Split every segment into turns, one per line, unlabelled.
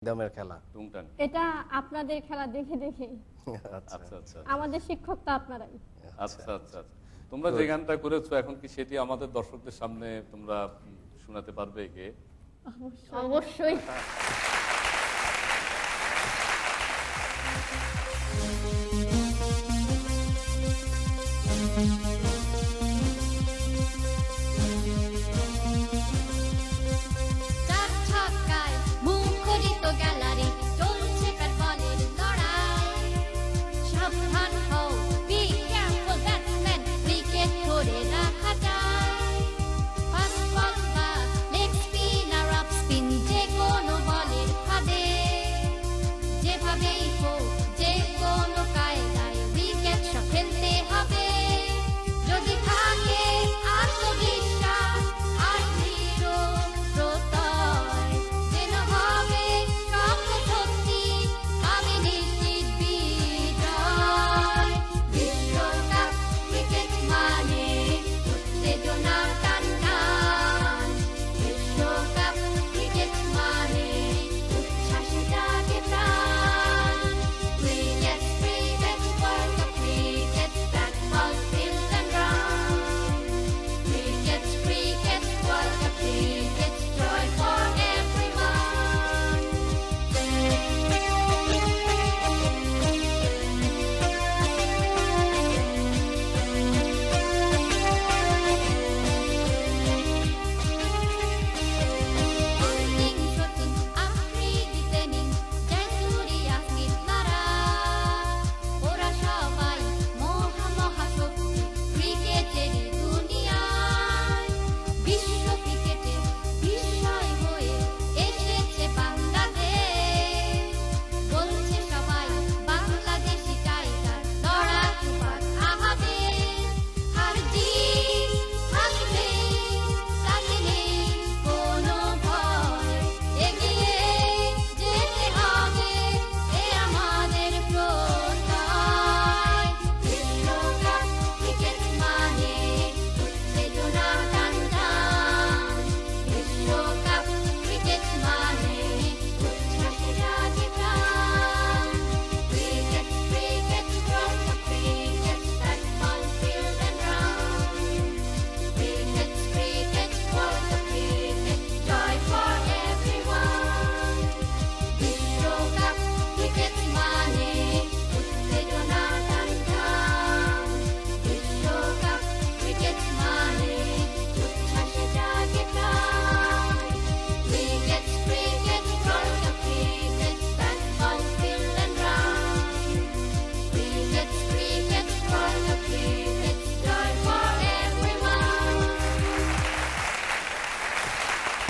দমের খেলা।
টুংটাং।
এটা আপনাদের খেলা দেখে দেখে
আচ্ছা আচ্ছা
আমাদের শিক্ষক তো আপনারাই।
আচ্ছা আচ্ছা তোমরা যে গানটা করেছো এখন কি সেটি আমাদের দর্শকদের সামনে তোমরা শোনাতে পারবে কে?
অবশ্যই।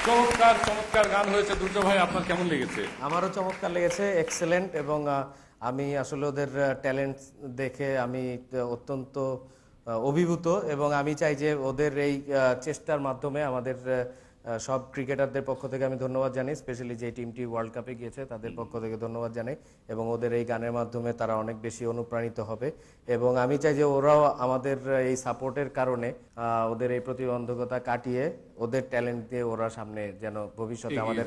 চমৎকার চমৎকার গান হয়েছে দুটো ভাই, আপনার কেমন লেগেছে?
আমারও চমৎকার লেগেছে, এক্সেলেন্ট। এবং আমি আসলে ওদের ট্যালেন্ট দেখে আমি অত্যন্ত অভিভূত এবং আমি চাই যে ওদের এই চেষ্টার মাধ্যমে আমাদের সব ক্রিকেটারদের পক্ষ থেকে আমি ধন্যবাদ জানাই, স্পেশালি যে টিমটি ওয়ার্ল্ড কাপে গিয়েছে তাদের পক্ষ থেকে ধন্যবাদ জানাই। এবং ওদের এই গানের মাধ্যমে তারা অনেক বেশি অনুপ্রাণিত হবে এবং আমি চাই যে ওরাও আমাদের এই সাপোর্টের কারণে ওদের এই প্রতিবন্ধকতা কাটিয়ে ওদের ট্যালেন্ট দিয়ে ওরা সামনে যেন ভবিষ্যতে আমাদের